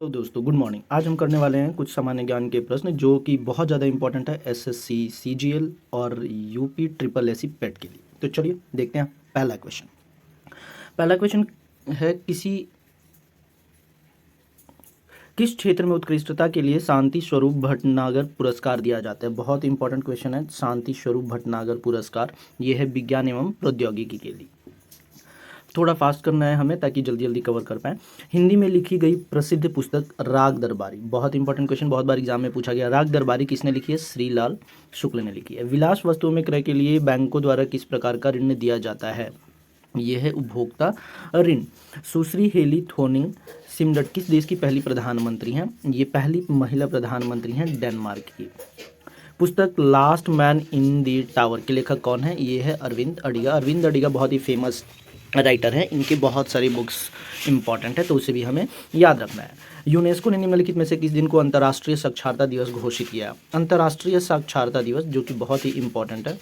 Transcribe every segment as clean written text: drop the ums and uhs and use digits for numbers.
तो दोस्तों good morning. आज हम करने वाले हैं कुछ सामान्य ज्ञान के प्रश्न जो कि बहुत ज़्यादा इंपॉर्टेंट है एसएससी सीजीएल और यूपी ट्रिपल एससी पेट के लिए। तो चलिए देखते हैं पहला क्वेश्चन है किस क्षेत्र में उत्कृष्टता के लिए शांति स्वरूप भटनागर पुरस्कार दिया जाता है। बहुत इंपॉर्टेंट क्वेश्चन है। शांति स्वरूप भटनागर पुरस्कार ये है विज्ञान एवं प्रौद्योगिकी के लिए। थोड़ा फास्ट करना है हमें ताकि जल्दी जल्दी कवर कर पाएँ। हिंदी में लिखी गई प्रसिद्ध पुस्तक राग दरबारी, बहुत इंपॉर्टेंट क्वेश्चन, बहुत बार एग्जाम में पूछा गया। राग दरबारी किसने लिखी है? श्रीलाल शुक्ल ने लिखी है। विलास वस्तुओं में क्रय के लिए बैंकों द्वारा किस प्रकार का ऋण दिया जाता है? यह है उपभोक्ता ऋण। सुश्री हेली थोनिंग सिमडट किस देश की पहली प्रधानमंत्री हैं? ये पहली महिला प्रधानमंत्री हैं डेनमार्क की। पुस्तक last man in the tower के लेखक कौन है? ये है अरविंद अडिगा। अरविंद अडिगा बहुत ही फेमस राइटर है, इनकी बहुत सारी बुक्स इंपॉर्टेंट है तो उसे भी हमें याद रखना है। यूनेस्को ने निम्नलिखित में से किस दिन को अंतर्राष्ट्रीय साक्षरता दिवस घोषित किया? अंतर्राष्ट्रीय साक्षरता दिवस, जो कि बहुत ही इंपॉर्टेंट है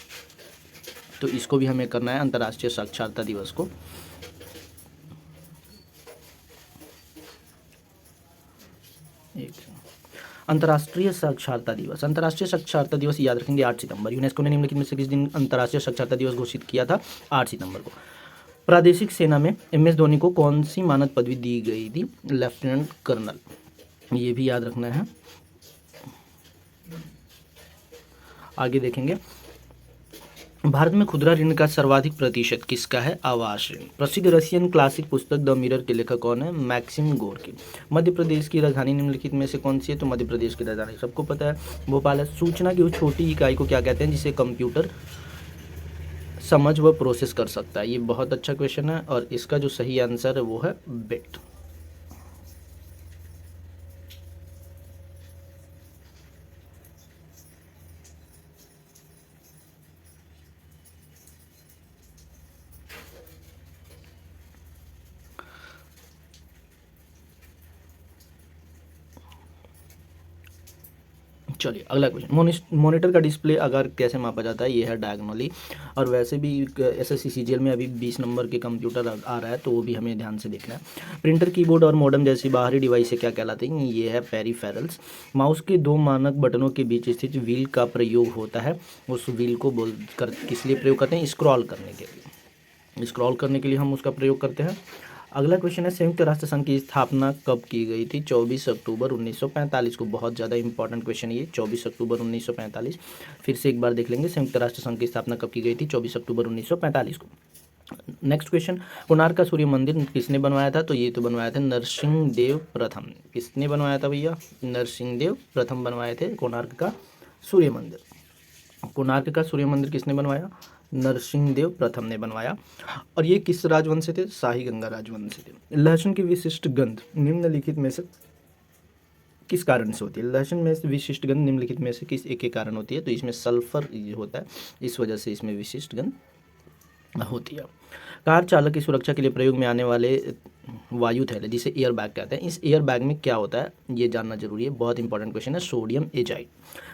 तो इसको भी हमें करना है अंतर्राष्ट्रीय साक्षरता दिवस को। अंतर्राष्ट्रीय साक्षरता दिवस, अंतर्राष्ट्रीय साक्षरता दिवस याद रखेंगे 8 सितंबर। यूनेस्को ने निम्नलिखित में से किस दिन अंतर्राष्ट्रीय साक्षरता दिवस घोषित किया था? 8 सितंबर को। प्रादेशिक सेना में एमएस धोनी को कौन सी मानद पदवी दी गई थी? Lieutenant colonel. ये भी याद रखना है। आगे देखेंगे। भारत में खुदरा ऋण का सर्वाधिक प्रतिशत किसका है? आवास ऋण। प्रसिद्ध रशियन क्लासिक पुस्तक द मिरर के लेखक कौन है? Maxim Gorky. मध्य प्रदेश की राजधानी निम्नलिखित में से कौन सी है? तो मध्य प्रदेश की राजधानी सबको पता है, भोपाल है। सूचना की उस छोटी इकाई को क्या कहते हैं जिसे कंप्यूटर समझ व प्रोसेस कर सकता है? ये बहुत अच्छा क्वेश्चन है और इसका जो सही आंसर है वो है बिट। चलिए अगला क्वेश्चन। मॉनिटर का डिस्प्ले आकार कैसे मापा जाता है? ये है डायगोनली। और वैसे भी एसएससी सीजीएल में अभी 20 नंबर के कंप्यूटर आ रहा है तो वो भी हमें ध्यान से देखना है। प्रिंटर, कीबोर्ड और मॉडेम जैसी बाहरी डिवाइस से क्या कहलाते हैं? ये है पेरिफेरल्स। माउस के दो मानक बटनों के बीच स्थित व्हील का प्रयोग होता है, उस व्हील को किस लिए प्रयोग करते हैं? स्क्रॉल करने के लिए। स्क्रॉल करने के लिए हम उसका प्रयोग करते हैं। अगला क्वेश्चन है संयुक्त राष्ट्र संघ की स्थापना कब की गई थी? 24 अक्टूबर 1945 को। बहुत ज़्यादा इंपॉर्टेंट क्वेश्चन है ये, 24 अक्टूबर 1945। फिर से एक बार देख लेंगे, संयुक्त राष्ट्र संघ की स्थापना कब की गई थी? 24 अक्टूबर 1945 को। नेक्स्ट क्वेश्चन, कोणार्क का सूर्य मंदिर किसने बनवाया था? तो ये तो बनवाया था नरसिंह देव प्रथम। किसने बनवाया था भैया? नरसिंह देव प्रथम बनवाए थे कोणार्क का सूर्य मंदिर। कोणार्क का सूर्य मंदिर किसने बनवाया? नरसिंह देव प्रथम ने बनवाया। और ये किस राजवंश से थे? शाही गंगा राजवंश से थे। लहसुन की विशिष्ट गंध निम्नलिखित में से किस कारण से होती है? लहसुन में विशिष्ट गंध निम्नलिखित में से किस एक के कारण होती है? तो इसमें सल्फर होता है, इस वजह से इसमें विशिष्ट गंध होती है। कार चालक की सुरक्षा के लिए प्रयोग में आने वाले वायु थैले जिसे एयर बैग कहते हैं, इस एयर बैग में क्या होता है? ये जानना जरूरी है, बहुत इंपॉर्टेंट क्वेश्चन है। Sodium azide.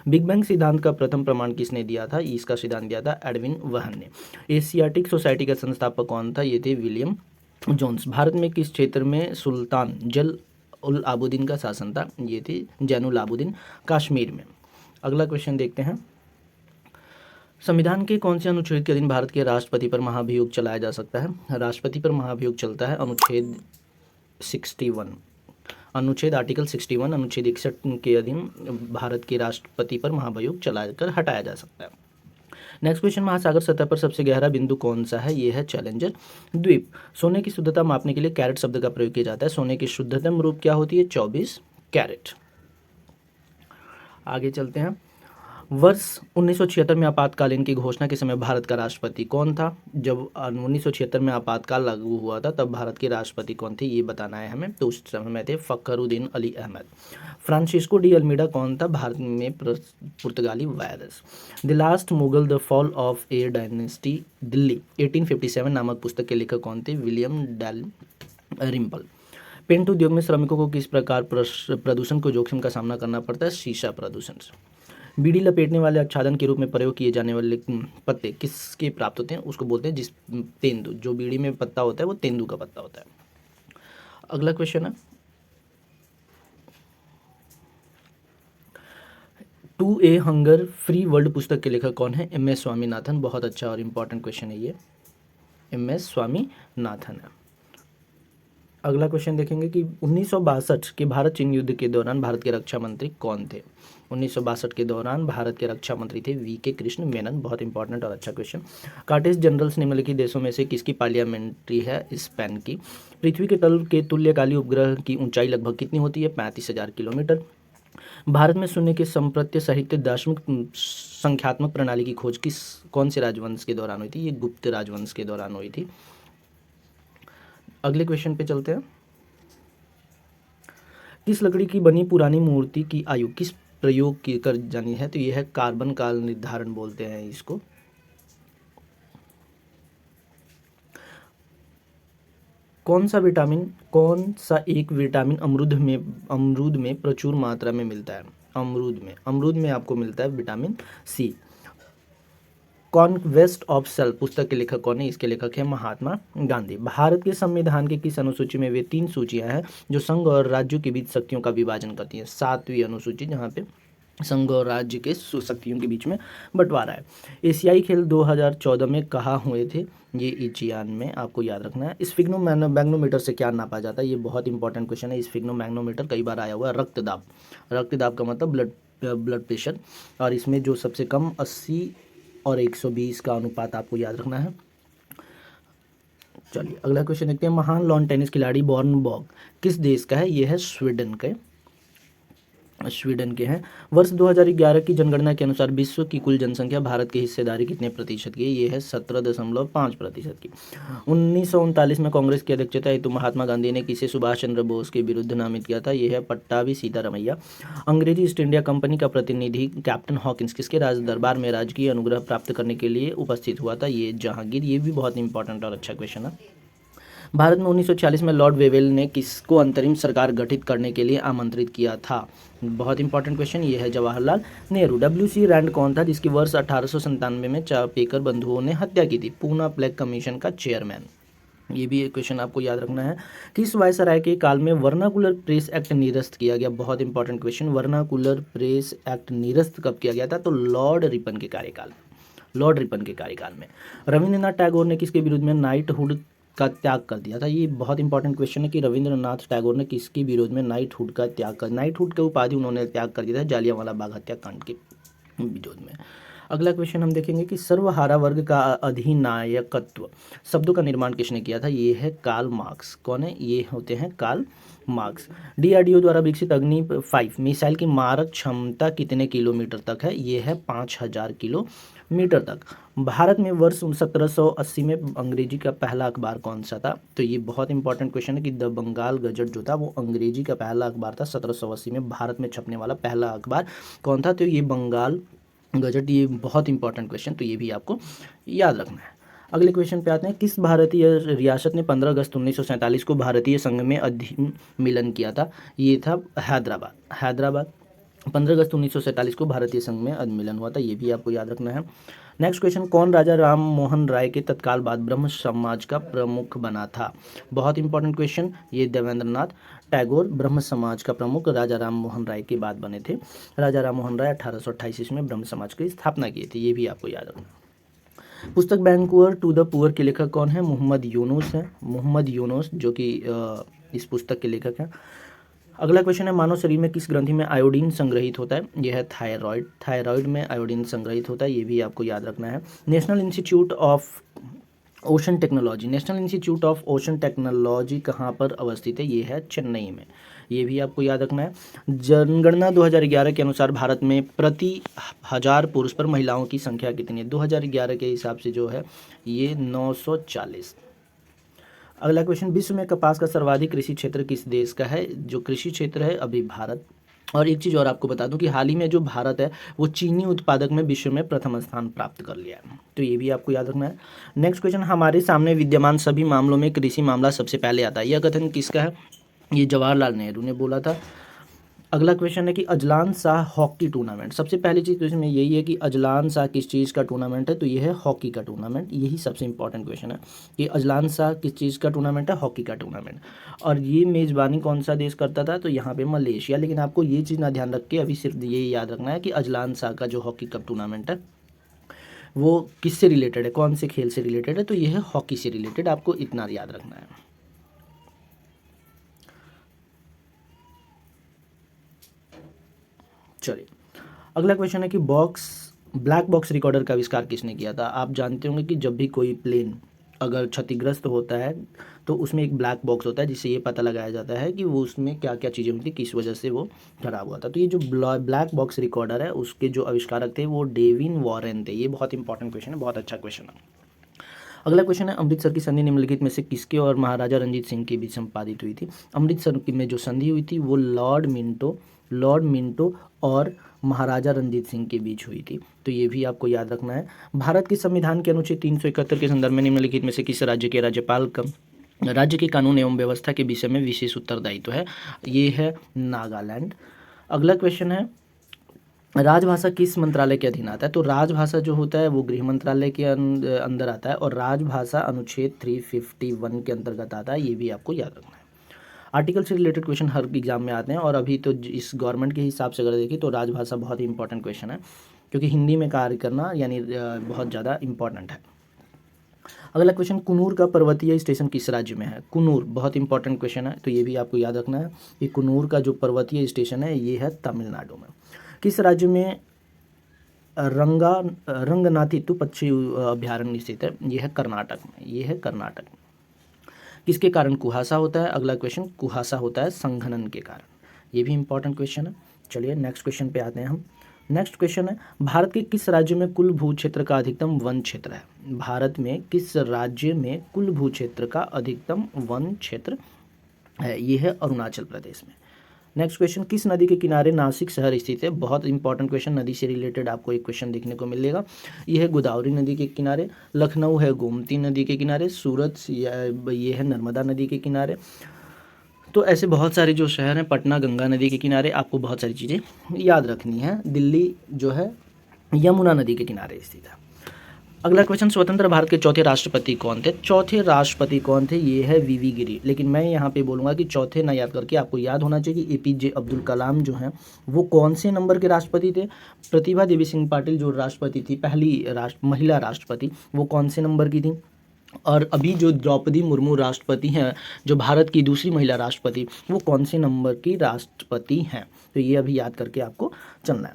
बिग बैंग सिद्धांत का प्रथम प्रमाण किसने दिया था? इसका सिद्धांत दिया था एडविन वहन ने। एशियाटिक सोसाइटी का संस्थापक कौन था? ये थे विलियम जोन्स। भारत में किस क्षेत्र में सुल्तान जल उल आबुद्दीन का शासन था? ये थे जैनुल आबुद्दीन, कश्मीर में। अगला क्वेश्चन देखते हैं। संविधान के कौन से अनुच्छेद के अधीन भारत के राष्ट्रपति पर महाभियोग चलाया जा सकता है? राष्ट्रपति पर महाभियोग चलता है अनुच्छेद 61, अनुच्छेद आर्टिकल 61, अनुच्छेद 61 के अधीन भारत के राष्ट्रपति पर महाभियोग चलाकर हटाया जा सकता है। नेक्स्ट क्वेश्चन, महासागर सतह पर सबसे गहरा बिंदु कौन सा है? ये है चैलेंजर द्वीप। सोने की शुद्धता मापने के लिए कैरेट शब्द का प्रयोग किया जाता है, सोने की शुद्धतम रूप क्या होती है? 24 कैरेट। आगे चलते हैं। वर्ष 1976 में आपातकालीन की घोषणा के समय भारत का राष्ट्रपति कौन था? जब 1976 में आपातकाल लागू हुआ था तब भारत के राष्ट्रपति कौन थे? ये बताना है हमें। तो उस समय थे Fakhruddin Ali Ahmed. Francisco de Almeida कौन था? भारत में पुर्तगाली वायरस। The last Mughal the fall of a dynasty Delhi 1857 नामक पुस्तक के लेखक कौन थे? William Dalrymple. पेंट उद्योग में श्रमिकों को किस प्रकार प्रदूषण को जोखिम का सामना करना पड़ता है? शीशा प्रदूषण से। बीड़ी लपेटने वाले आच्छादन के रूप में प्रयोग किए जाने वाले पत्ते किसके प्राप्त होते हैं? उसको बोलते हैं तेंदु। जो बीड़ी में पत्ता होता है वो तेंदु का पत्ता होता है। अगला क्वेश्चन है, to a hunger free world पुस्तक के लेखक कौन है? M S Swaminathan. बहुत अच्छा और इम्पॉर्टेंट क्वेश्चन है ये, एम एस स्वामीनाथन है। अगला क्वेश्चन देखेंगे कि 1962 के भारत चीन युद्ध के दौरान भारत के रक्षा मंत्री कौन थे? 1962 के दौरान भारत के रक्षा मंत्री थे वी.के. कृष्ण मेनन। बहुत इंपॉर्टेंट और अच्छा क्वेश्चन। कार्टेज जनरल्स निम्नलिखित देशों में से किसकी पार्लियामेंट्री है? स्पेन की। पृथ्वी के तल के तुल्यकाली उपग्रह की ऊंचाई लगभग कितनी होती है? 35,000 किलोमीटर। भारत में शून्य के संप्रत्य साहित्य दार्शनिक संख्यात्मक प्रणाली की खोज कौन से राजवंश के दौरान हुई थी? ये गुप्त राजवंश के दौरान हुई थी। अगले क्वेश्चन पे चलते हैं। किस लकड़ी की बनी पुरानी मूर्ति की आयु किस प्रयोग की कर जानी है? तो यह है कार्बन काल निर्धारण बोलते हैं इसको। कौन सा एक विटामिन अमरूद में प्रचुर मात्रा में मिलता है? अमरूद में आपको मिलता है vitamin C. Conquest of self पुस्तक के लेखक कौन है? इसके लेखक है महात्मा गांधी। भारत के संविधान के किस अनुसूची में वे 3 सूचियां हैं जो संघ और राज्यों के बीच शक्तियों का विभाजन करती हैं? 7वीं अनुसूची, जहां पे संघ और राज्य के शक्तियों के बीच में बंटवारा है। एशियाई खेल 2014 में कहाँ हुए थे? ये इचियान में, आपको याद रखना है। स्फिग्नोमैग्नोमीटर से क्या नापा जाता है? ये बहुत इंपॉर्टेंट क्वेश्चन है। स्फिग्नोमैग्नोमीटर कई बार आया हुआ है। रक्तदाब का मतलब ब्लड प्रेशर, और इसमें जो सबसे कम 80 और 120 का अनुपात आपको याद रखना है। चलिए अगला क्वेश्चन देखते हैं। महान लॉन टेनिस खिलाड़ी बॉर्न बॉग किस देश का है? यह है स्वीडन के हैं। वर्ष 2011 की जनगणना के अनुसार विश्व की कुल जनसंख्या भारत की हिस्सेदारी कितने प्रतिशत की है? ये है 17.5% की। 1939 में कांग्रेस की अध्यक्षता हेतु महात्मा गांधी ने किसे सुभाष चंद्र बोस के विरुद्ध नामित किया था? यह है पट्टाभी सीतारामैया। अंग्रेजी ईस्ट इंडिया कंपनी का प्रतिनिधि कैप्टन हॉकिंस किसके राज दरबार में राजकीय अनुग्रह प्राप्त करने के लिए उपस्थित हुआ था? ये जहांगीर। ये भी बहुत इंपॉर्टेंट और अच्छा क्वेश्चन है। भारत में 1946 में लॉर्ड वेवेल ने किसको अंतरिम सरकार गठित करने के लिए आमंत्रित किया था? बहुत इंपॉर्टेंट क्वेश्चन, ये है जवाहरलाल नेहरू। W.C. रैंड कौन था जिसकी वर्ष 1897 में चापेकर बंधुओं ने हत्या की थी? पूना प्लेग कमीशन का चेयरमैन। ये भी एक क्वेश्चन आपको याद रखना है। किस वायसराय के काल में वर्नाकुलर प्रेस एक्ट निरस्त किया गया? बहुत important question. Vernacular press act निरस्त कब किया गया था? तो लॉर्ड रिपन के कार्यकाल में। रविंद्रनाथ टैगोर ने किसके विरुद्ध में नाइटहुड का त्याग कर दिया था? ये बहुत इंपॉर्टेंट क्वेश्चन है कि रविंद्रनाथ टैगोर ने किसके विरोध में नाइटहुड का उपाधि उन्होंने त्याग कर दिया था जालियांवाला बाग हत्याकांड के विरोध में। अगला क्वेश्चन हम देखेंगे कि सर्वहारा वर्ग का अधिनायकत्व शब्दों का निर्माण किसने किया था? ये है कार्ल मार्क्स। कौन है? ये होते हैं कार्ल मार्क्स। DRDO द्वारा विकसित अग्नि 5 मिसाइल की मारक क्षमता कितने किलोमीटर तक है? ये है 5000 किलोमीटर तक। भारत में वर्ष 1780 में अंग्रेजी का पहला अखबार कौन सा था? तो ये बहुत इंपॉर्टेंट क्वेश्चन है कि द बंगाल गजट जो था वो अंग्रेजी का पहला अखबार था। 1780 में भारत में छपने वाला पहला अखबार कौन था? तो ये बंगाल गजट। ये बहुत इंपॉर्टेंट क्वेश्चन, तो ये भी आपको याद रखना है। अगले क्वेश्चन पे आते हैं। किस भारतीय रियासत ने 15 अगस्त 1947 को भारतीय संघ में अधिमिलन किया था? ये था हैदराबाद। 15 अगस्त 1947 को भारतीय संघ में अधिमिलन हुआ था। ये भी आपको याद रखना है। Next question. कौन राजा राम मोहन राय के तत्काल बाद ब्रह्म समाज का प्रमुख बना था? बहुत इंपॉर्टेंट क्वेश्चन। ये देवेंद्रनाथ टैगोर ब्रह्म समाज का प्रमुख राजा राम मोहन राय के बाद बने थे। राजा राम मोहन राय 1828 ईस्वी में ब्रह्म समाज की स्थापना की थी। ये भी आपको याद रखना। पुस्तक बैंकुअर टू द पुअर के लेखक कौन है? मोहम्मद यूनुस जो कि इस पुस्तक के लेखक हैं। अगला क्वेश्चन है। मानव शरीर में किस ग्रंथि में आयोडीन संग्रहित होता है? यह है थायराइड में आयोडीन संग्रहित होता है। ये भी आपको याद रखना है। National institute of ocean technology कहाँ पर अवस्थित है? ये है चेन्नई में। ये भी आपको याद रखना है। जनगणना 2011 के अनुसार भारत में प्रति 1000 पुरुष पर महिलाओं की संख्या कितनी है? 2011 के हिसाब से जो है ये 940। अगला क्वेश्चन। विश्व में कपास का सर्वाधिक कृषि क्षेत्र किस देश का है? जो कृषि क्षेत्र है अभी भारत। और एक चीज़ और आपको बता दूं कि हाल ही में जो भारत है वो चीनी उत्पादक में विश्व में प्रथम स्थान प्राप्त कर लिया है। तो ये भी आपको याद रखना है। Next question. हमारे सामने विद्यमान सभी मामलों में कृषि मामला सबसे पहले आता है। यह कथन किसका है? ये जवाहरलाल नेहरू ने बोला था। अगला क्वेश्चन है कि अजलान शाह हॉकी टूर्नामेंट, सबसे पहली चीज़ तो इसमें यही है कि अजलान शाह किस चीज़ का टूर्नामेंट है, तो ये है हॉकी का टूर्नामेंट। यही सबसे इंपॉर्टेंट क्वेश्चन है कि अजलान शाह किस चीज़ का टूर्नामेंट है, हॉकी का टूर्नामेंट। और ये मेज़बानी कौन सा देश करता था, तो यहाँ पे मलेशिया। लेकिन आपको ये चीज़ ना ध्यान रख के अभी सिर्फ ये याद रखना है कि अजलान शाह का जो हॉकी कप टूर्नामेंट है वो किससे रिलेटेड है, कौन से खेल से रिलेटेड है, तो ये है हॉकी से रिलेटेड, आपको इतना याद रखना है। चलिए अगला क्वेश्चन है कि ब्लैक बॉक्स रिकॉर्डर का आविष्कार किसने किया था। आप जानते होंगे कि जब भी कोई प्लेन अगर क्षतिग्रस्त होता है तो उसमें एक ब्लैक बॉक्स होता है, जिससे ये पता लगाया जाता है कि वो उसमें क्या क्या चीज़ें होती, किस वजह से वो खराब हुआ था। तो ये जो ब्लैक बॉक्स रिकॉर्डर है उसके जो आविष्कारक थे वो डेविन वॉरेन थे। ये बहुत इंपॉर्टेंट क्वेश्चन है, बहुत अच्छा क्वेश्चन है। अगला क्वेश्चन है अमृतसर की संधि निम्नलिखित में से किसके और महाराजा रंजीत सिंह के बीच संपादित हुई थी। अमृतसर में जो संधि हुई थी वो लॉर्ड मिंटो और महाराजा रंजीत सिंह के बीच हुई थी। तो ये भी आपको याद रखना है। भारत के संविधान के अनुच्छेद 371 के संदर्भ में निम्नलिखित में से किस राज्य के राज्यपाल का राज्य के कानून एवं व्यवस्था के विषय में विशेष उत्तरदायित्व है, ये है नागालैंड। अगला क्वेश्चन है राजभाषा किस मंत्रालय के अधीन आता है, तो राजभाषा जो होता है वो गृह मंत्रालय के अंदर आता है और राजभाषा अनुच्छेद 351 के अंतर्गत आता है, ये भी आपको याद रखना है। आर्टिकल से रिलेटेड क्वेश्चन हर एग्जाम में आते हैं और अभी तो इस गवर्नमेंट के हिसाब से अगर देखिए तो राजभाषा बहुत ही इंपॉर्टेंट क्वेश्चन है, क्योंकि हिंदी में कार्य करना यानी बहुत ज़्यादा इंपॉर्टेंट है। अगला क्वेश्चन कुन्नूर का पर्वतीय स्टेशन किस राज्य में है। कुन्नूर बहुत इंपॉर्टेंट क्वेश्चन है, तो ये भी आपको याद रखना है कि कुन्नूर का जो पर्वतीय स्टेशन है ये है तमिलनाडु में। किस राज्य में रंगनाथिट्टू पक्षी अभ्यारण्य स्थित है, ये है कर्नाटक में, ये है कर्नाटक में। किसके कारण कुहासा होता है, अगला क्वेश्चन कुहासा होता है संघनन के कारण, ये भी इंपॉर्टेंट क्वेश्चन है। चलिए नेक्स्ट क्वेश्चन पे आते हैं हम। नेक्स्ट क्वेश्चन है भारत के किस राज्य में कुल भू क्षेत्र का अधिकतम वन क्षेत्र है। भारत में किस राज्य में कुल भू क्षेत्र का अधिकतम वन क्षेत्र है, ये है अरुणाचल प्रदेश में। नेक्स्ट क्वेश्चन किस नदी के किनारे नासिक शहर स्थित है, बहुत इंपॉर्टेंट क्वेश्चन, नदी से रिलेटेड आपको एक क्वेश्चन देखने को मिलेगा। ये है गोदावरी नदी के किनारे, लखनऊ है गोमती नदी के किनारे, सूरत ये है नर्मदा नदी के किनारे। तो ऐसे बहुत सारे जो शहर हैं, पटना गंगा नदी के किनारे, आपको बहुत सारी चीज़ें याद रखनी है। दिल्ली जो है यमुना नदी के किनारे स्थित है। अगला क्वेश्चन स्वतंत्र भारत के चौथे राष्ट्रपति कौन थे। चौथे राष्ट्रपति कौन थे, ये है वीवी गिरी। लेकिन मैं यहाँ पे बोलूँगा कि चौथे ना याद करके आपको याद होना चाहिए कि एपीजे अब्दुल कलाम जो हैं वो कौन से नंबर के राष्ट्रपति थे। प्रतिभा देवी सिंह पाटिल जो राष्ट्रपति थी, पहली महिला राष्ट्रपति, वो कौन से नंबर की थी। और अभी जो द्रौपदी मुर्मू राष्ट्रपति हैं, जो भारत की दूसरी महिला राष्ट्रपति, वो कौन से नंबर की राष्ट्रपति हैं। तो ये अभी याद करके आपको चलना है।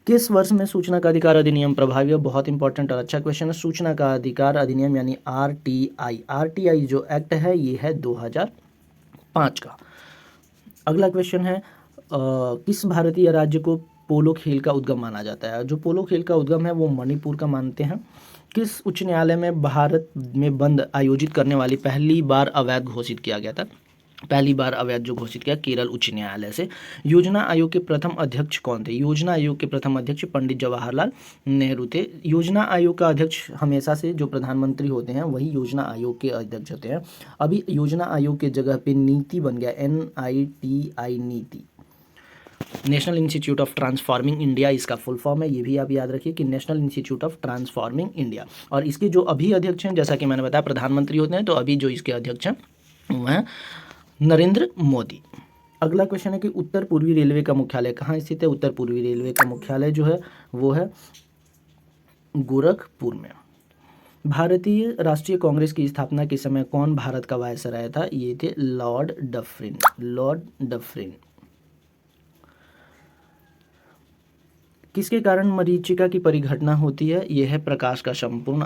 किस वर्ष में सूचना का अधिकार अधिनियम प्रभावी है, बहुत इंपॉर्टेंट और अच्छा क्वेश्चन है। सूचना का अधिकार अधिनियम यानी आरटीआई जो एक्ट है ये है 2005 का। अगला क्वेश्चन है किस भारतीय राज्य को पोलो खेल का उद्गम माना जाता है। जो पोलो खेल का उद्गम है वो मणिपुर का मानते हैं। किस उच्च न्यायालय में भारत में बंद आयोजित करने वाली पहली बार अवैध घोषित किया गया था। पहली बार अवैध जो घोषित किया केरल उच्च न्यायालय से। योजना आयोग के प्रथम अध्यक्ष कौन थे। योजना आयोग के प्रथम अध्यक्ष पंडित जवाहरलाल नेहरू थे। योजना आयोग का अध्यक्ष हमेशा से जो प्रधानमंत्री होते हैं वही योजना आयोग के अध्यक्ष होते हैं। अभी योजना आयोग के जगह पे नीति बन गया, NITI नीति, national institute of transforming India इसका फुल फॉर्म है। ये भी आप याद रखिए कि national institute of transforming India. और इसके जो अभी अध्यक्ष हैं, जैसा कि मैंने बताया प्रधानमंत्री होते हैं, तो अभी जो इसके अध्यक्ष हैं वो हैं नरेंद्र मोदी। अगला क्वेश्चन है कि उत्तर पूर्वी रेलवे का मुख्यालय कहाँ स्थित है। उत्तर पूर्वी रेलवे का मुख्यालय जो है वो है गोरखपुर में। भारतीय राष्ट्रीय कांग्रेस की स्थापना के समय कौन भारत का वायसराय था, ये थे लॉर्ड डफरिन। किसके कारण मरीचिका की परिघटना होती है, यह है प्रकाश का संपूर्ण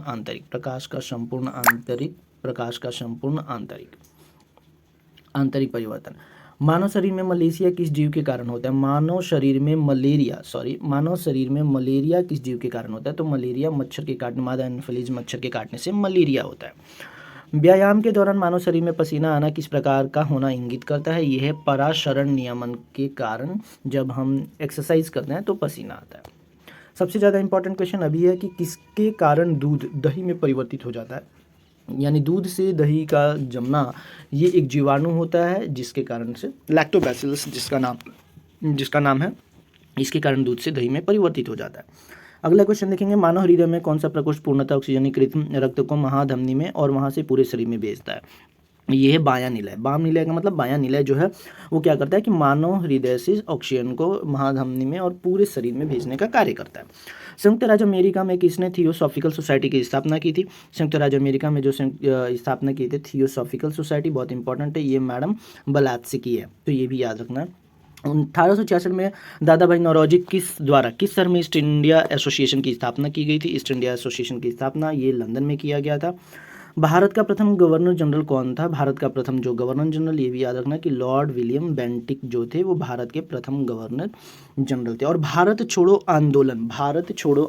आंतरिक परिवर्तन। मानव शरीर में मलेरिया किस जीव के कारण होता है। मानव शरीर में मलेरिया किस जीव के कारण होता है, तो मलेरिया मच्छर के काटने, मादा एनोफिलीज मच्छर के काटने से मलेरिया होता है। व्यायाम के दौरान मानव शरीर में पसीना आना किस प्रकार का होना इंगित करता है, यह है पराशरण नियमन के कारण, जब हम एक्सरसाइज करते हैं तो पसीना आता है। सबसे ज़्यादा इंपॉर्टेंट क्वेश्चन अभी है कि किसके कारण दूध दही में परिवर्तित हो जाता है, यानी दूध से दही का जमना, ये एक जीवाणु होता है जिसके कारण से लैक्टोबैसिलस जिसका नाम जिसका नाम है, इसके कारण दूध से दही में परिवर्तित हो जाता है। अगला क्वेश्चन देखेंगे, मानव हृदय में कौन सा प्रकोष्ठ पूर्णतः ऑक्सीजनीकृत रक्त को महाधमनी में और वहाँ से पूरे शरीर में भेजता है? ये है बायां निलय। बाम निलय का मतलब बायां निलय जो है वो क्या करता है कि मानव हृदय से ऑक्सीजन को महाधमनी में और पूरे शरीर में भेजने का कार्य करता है। संयुक्त राज्य अमेरिका में किसने थियोसॉफिकल सोसाइटी की स्थापना की थी? संयुक्त राज्य अमेरिका में जो स्थापना की थी थियोसॉफिकल सोसाइटी, बहुत इंपॉर्टेंट है, ये मैडम ब्लैत्सकी है, तो ये भी याद रखना है। 1866 में दादा भाई नौरोजी किस शहर में ईस्ट इंडिया एसोसिएशन की स्थापना की गई थी? ईस्ट इंडिया एसोसिएशन की स्थापना ये लंदन में किया गया था। भारत का प्रथम गवर्नर जनरल कौन था? भारत का प्रथम जो गवर्नर जनरल, ये भी याद रखना कि लॉर्ड विलियम बेंटिक जो थे वो भारत के प्रथम गवर्नर जनरल थे। और भारत छोड़ो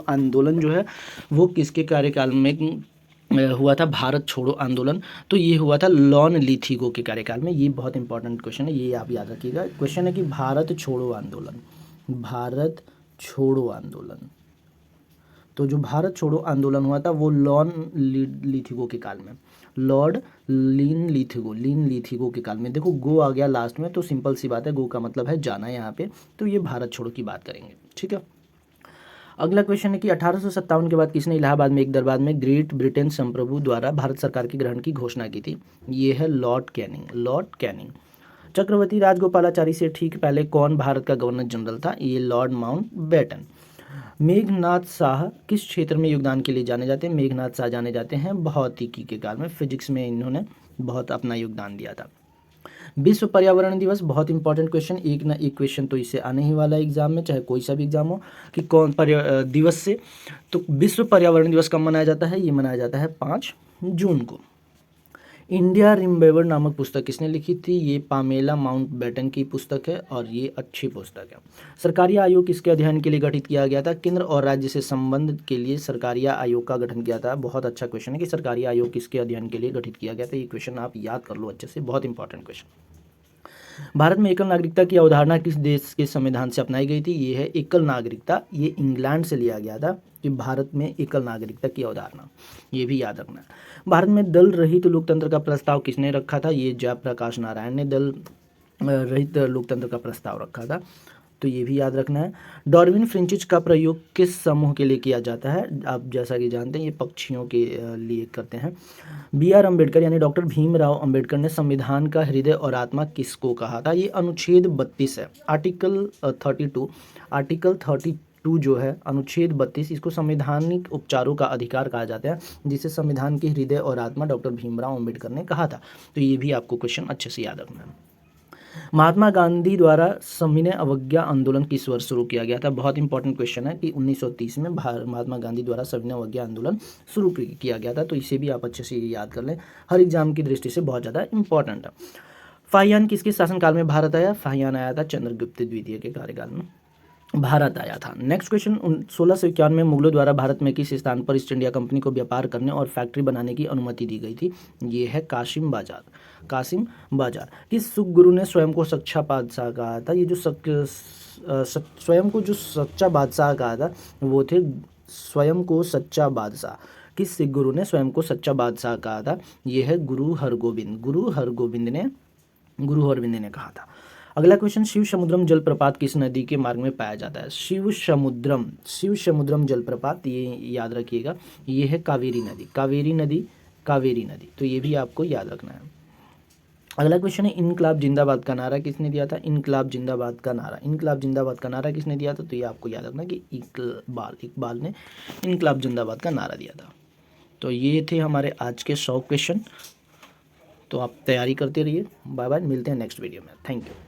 आंदोलन जो है वो किसके कार्यकाल में हुआ था? भारत छोड़ो आंदोलन, तो ये हुआ था लॉन लिथिगो के कार्यकाल में। ये बहुत इंपॉर्टेंट क्वेश्चन है, ये आप याद रखिएगा। क्वेश्चन है कि भारत छोड़ो आंदोलन, तो जो भारत छोड़ो आंदोलन हुआ था वो लॉन लिथिगो के काल में, लॉर्ड लीन लिथिगो के काल में। देखो गो आ गया लास्ट में, तो सिंपल सी बात है, गो का मतलब है जाना यहाँ पे, तो ये भारत छोड़ो की बात करेंगे, ठीक है। अगला क्वेश्चन है कि 1857 के बाद किसने इलाहाबाद में एक दरबार में ग्रेट ब्रिटेन संप्रभु द्वारा भारत सरकार के ग्रहण की घोषणा की थी? ये है लॉर्ड कैनिंग। चक्रवर्ती राजगोपालाचारी से ठीक पहले कौन भारत का गवर्नर जनरल था? ये लॉर्ड माउंटबेटन। मेघनाथ शाह किस क्षेत्र में योगदान के लिए जाने जाते हैं? मेघनाथ शाह जाने जाते हैं भौतिकी के काल में, फिजिक्स में इन्होंने बहुत अपना योगदान दिया था। विश्व पर्यावरण दिवस, बहुत इंपॉर्टेंट क्वेश्चन, एक ना एक क्वेश्चन तो इससे आने ही वाला है एग्जाम में, चाहे कोई सा भी एग्जाम हो, कि कौन दिवस से। तो विश्व पर्यावरण दिवस कब मनाया जाता है? ये मनाया जाता है 5 जून को। इंडिया रिमेंबर नामक पुस्तक किसने लिखी थी? ये पामेला माउंटबेटन की पुस्तक है और ये अच्छी पुस्तक है। सरकारिया आयोग किसके अध्ययन के लिए गठित किया गया था? केंद्र और राज्य से संबंध के लिए सरकारिया आयोग का गठन किया था। बहुत अच्छा क्वेश्चन है कि सरकारिया आयोग किसके अध्ययन के लिए गठित किया गया था। ये क्वेश्चन आप याद कर लो अच्छे से, बहुत इंपॉर्टेंट क्वेश्चन। भारत में एकल नागरिकता की अवधारणा किस देश के संविधान से अपनाई गई थी? ये है एकल नागरिकता, ये इंग्लैंड से लिया गया था कि भारत में एकल नागरिकता की अवधारणा, ये भी याद रखना है। भारत में दल रहित लोकतंत्र का प्रस्ताव किसने रखा था? ये जयप्रकाश नारायण ने दल रहित लोकतंत्र का प्रस्ताव रखा था, तो ये भी याद रखना है। डार्विन फ्रिंचिज का प्रयोग किस समूह के लिए किया जाता है? आप जैसा कि जानते हैं ये पक्षियों के लिए करते हैं। B.R. अम्बेडकर यानी डॉक्टर भीमराव अम्बेडकर ने संविधान का हृदय और आत्मा किसको कहा था? ये अनुच्छेद 32 है, आर्टिकल 32 जो है अनुच्छेद 32, इसको संवैधानिक उपचारों का अधिकार कहा जाता है, जिसे संविधान के हृदय और आत्मा डॉक्टर भीमराव अम्बेडकर ने कहा था। तो ये भी आपको क्वेश्चन अच्छे से याद रखना है। महात्मा गांधी द्वारा सविनय अवज्ञा आंदोलन किस वर्ष शुरू किया गया था? बहुत इंपॉर्टेंट क्वेश्चन है कि 1930 में महात्मा गांधी द्वारा सविनय अवज्ञा आंदोलन शुरू किया गया था, तो इसे भी आप अच्छे से याद कर लें, हर एग्जाम की दृष्टि से बहुत ज़्यादा इंपॉर्टेंट है। फाहियान किसके शासनकाल में भारत आया? फाहियान आया था चंद्रगुप्त द्वितीय के कार्यकाल में भारत आया था। नेक्स्ट क्वेश्चन, 1651 में मुगलों द्वारा भारत में किस स्थान पर ईस्ट इंडिया कंपनी को व्यापार करने और फैक्ट्री बनाने की अनुमति दी गई थी? ये है कासिम बाजार। किस सुख गुरु ने स्वयं को सच्चा बादशाह कहा था? ये जो स्वयं को जो सच्चा बादशाह कहा था वो थे स्वयं को सच्चा बादशाह। किस सिख गुरु ने स्वयं को सच्चा बादशाह कहा था? ये है गुरु हरगोबिंद ने कहा था। अगला क्वेश्चन, शिव समुद्रम जलप्रपात किस नदी के मार्ग में पाया जाता है? शिव समुद्रम जलप्रपात, ये याद रखिएगा, ये है कावेरी नदी, तो ये भी आपको याद रखना है। अगला क्वेश्चन है, इनकलाब जिंदाबाद का नारा किसने दिया था? इनकलाब जिंदाबाद का नारा किसने दिया था? तो ये आपको याद रखना कि इकबाल ने इनकलाब जिंदाबाद का नारा दिया था। तो ये थे हमारे आज के 100 क्वेश्चन, तो आप तैयारी करते रहिए। बाय बाय, मिलते हैं नेक्स्ट वीडियो में। Thank you.